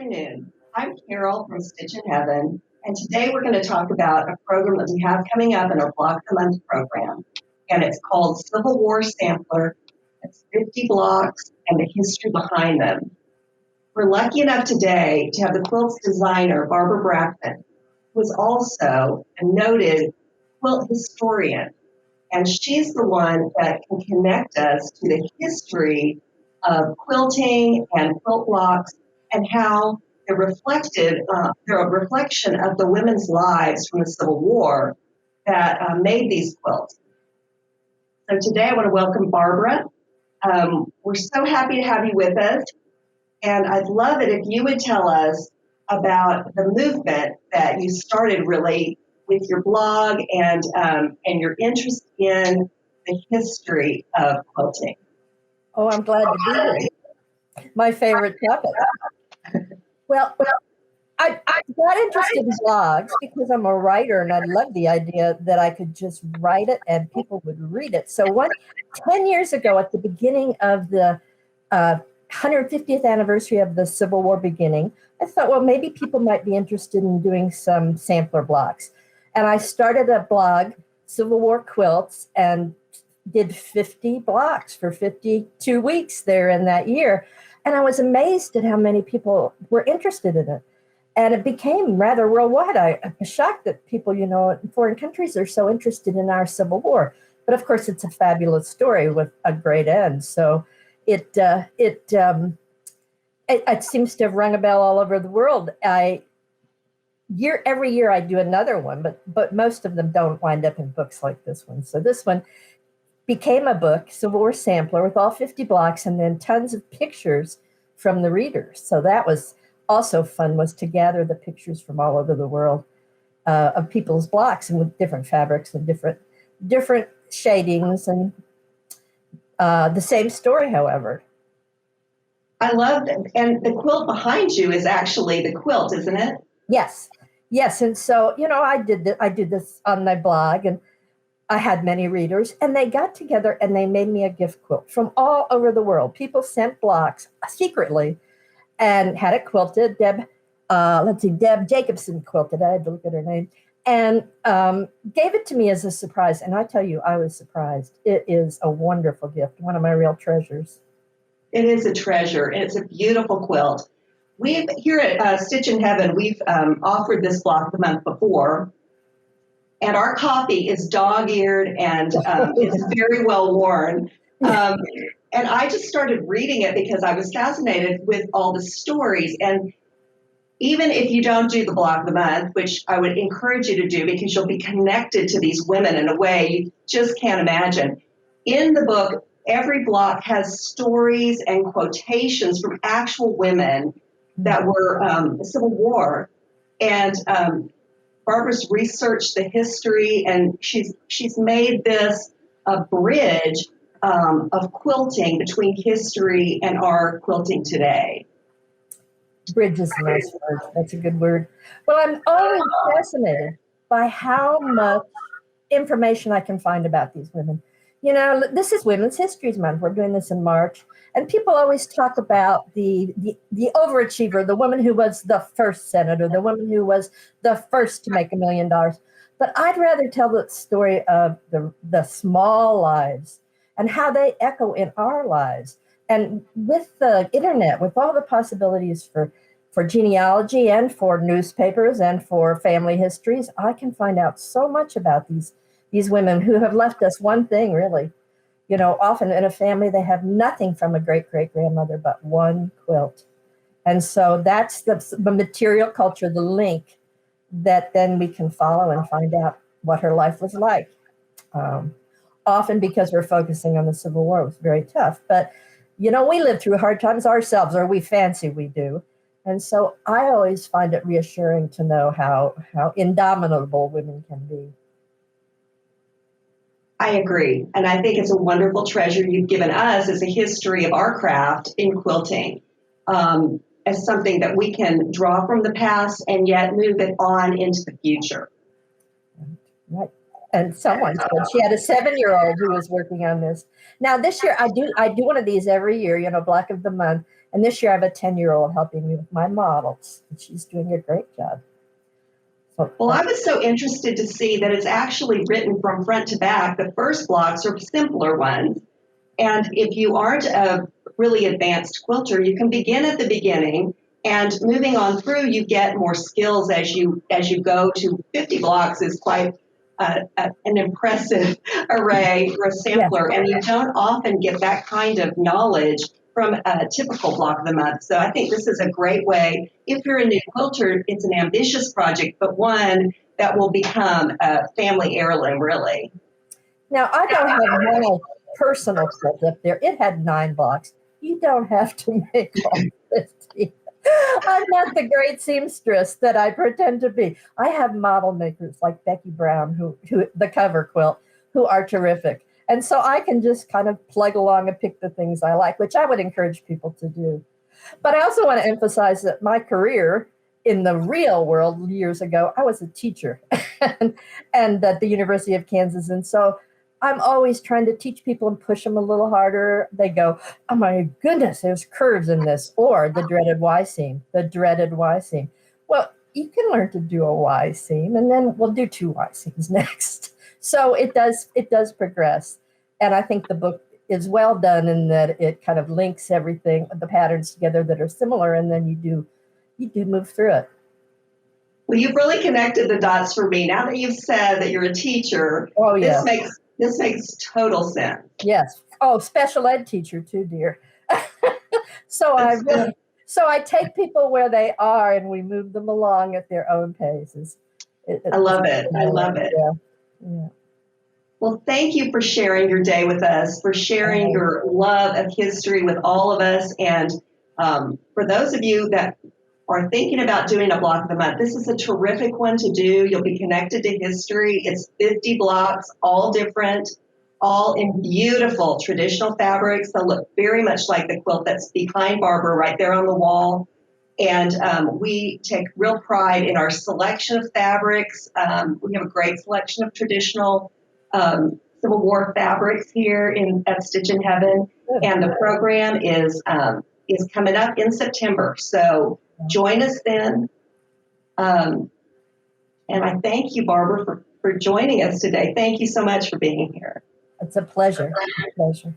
afternoon. I'm Carol from Stitchin Heaven, and today we're going to talk about a program that we have coming up in our Block of the Month program, and it's called Civil War Sampler. It's 50 blocks and the history behind them. We're lucky enough today to have the quilt's designer, Barbara Brackman, who is also a noted quilt historian, and she's the one that can connect us to the history of quilting and quilt blocks and how they're a reflection of the women's lives from the Civil War that made these quilts. So today I want to welcome Barbara. We're so happy to have you with us, and I'd love it if you would tell us about the movement that you started really with your blog and your interest in the history of quilting. Oh, I'm glad to be here. My favorite topic. Well, I got interested in blogs because I'm a writer and I love the idea that I could just write it and people would read it. So 10 years ago, at the beginning of the 150th anniversary of the Civil War beginning, I thought, well, maybe people might be interested in doing some sampler blogs. And I started a blog, Civil War Quilts, and did 50 blocks for 52 weeks there in that year. And I was amazed at how many people were interested in it. And it became rather worldwide. I was shocked that people, in foreign countries are so interested in our Civil War. But of course, it's a fabulous story with a great end. So it seems to have rung a bell all over the world. Every year I do another one, but most of them don't wind up in books like this one. So this one became a book, Civil War Sampler, with all 50 blocks and then tons of pictures from the readers. So that was also fun, was to gather the pictures from all over the world of people's blocks and with different fabrics and different shadings and the same story, however. I love that. And the quilt behind you is actually the quilt, isn't it? Yes. And so, I did this on my blog, and I had many readers, and they got together and they made me a gift quilt from all over the world. People sent blocks secretly and had it quilted. Deb Jacobson quilted it. I had to look at her name, and gave it to me as a surprise. And I tell you, I was surprised. It is a wonderful gift, one of my real treasures. It is a treasure, and it's a beautiful quilt. We've here at Stitchin Heaven, we've offered this block the month before, and our copy is dog-eared and it's very well worn. And I just started reading it because I was fascinated with all the stories. And even if you don't do the block of the month, which I would encourage you to do because you'll be connected to these women in a way you just can't imagine. In the book, every block has stories and quotations from actual women that were Civil War. And Barbara's researched the history, and she's made this a bridge of quilting between history and our quilting today. Bridge is a nice word. That's a good word. Well, I'm always fascinated by how much information I can find about these women. This is Women's History Month. We're doing this in March. And people always talk about the overachiever, the woman who was the first senator, the woman who was the first to make $1 million. But I'd rather tell the story of the small lives and how they echo in our lives. And with the internet, with all the possibilities for genealogy and for newspapers and for family histories, I can find out so much about these women who have left us one thing, really. Often in a family, they have nothing from a great-great-grandmother but one quilt. And so that's the material culture, the link that then we can follow and find out what her life was like. Often because we're focusing on the Civil War, it was very tough. But, we live through hard times ourselves, or we fancy we do. And so I always find it reassuring to know how indomitable women can be. I agree. And I think it's a wonderful treasure you've given us as a history of our craft in quilting, as something that we can draw from the past and yet move it on into the future. Right. And someone said she had a 7-year-old who was working on this. Now this year I do one of these every year, Block of the Month. And this year I have a 10-year-old helping me with my models, and she's doing a great job. So, Well, I was so interested to see that it's actually written from front to back. The first blocks are simpler ones. And if you aren't a really advanced quilter, you can begin at the beginning, and moving on through, you get more skills as you go to 50 blocks is quite an impressive array for a sampler, and you don't often get that kind of knowledge from a typical block of the month. So I think this is a great way. If you're a new quilter, it's an ambitious project, but one that will become a family heirloom, really. now I don't have one personal quilt up there. It had 9 blocks. You don't have to make all 50. I'm not the great seamstress that I pretend to be. I have model makers like Becky Brown, who the cover quilt, who are terrific. And so I can just kind of plug along and pick the things I like, which I would encourage people to do. But I also want to emphasize that my career in the real world years ago, I was a teacher and at the University of Kansas. And so I'm always trying to teach people and push them a little harder. They go, oh my goodness, there's curves in this, or the dreaded Y seam, the dreaded Y seam. Well, you can learn to do a Y seam, and then we'll do 2 Y seams next. So it does progress. And I think the book is well done in that it kind of links everything, the patterns together that are similar, and then you do move through it. Well, you've really connected the dots for me. Now that you've said that you're a teacher, Oh, yeah. This makes total sense. Yes. Oh, special ed teacher too, dear. So I take people where they are and we move them along at their own paces. I love it. I love it. Yeah. Well, thank you for sharing your day with us, for sharing your love of history with all of us. And for those of you that are thinking about doing a block of the month, this is a terrific one to do. You'll be connected to history. It's 50 blocks, all different, all in beautiful traditional fabrics. They'll look very much like the quilt that's behind Barbara right there on the wall. And we take real pride in our selection of fabrics. We have a great selection of traditional Civil War fabrics here at Stitchin Heaven. And the program is coming up in September. So join us then. And I thank you, Barbara, for joining us today. Thank you so much for being here. It's a pleasure. It's a pleasure.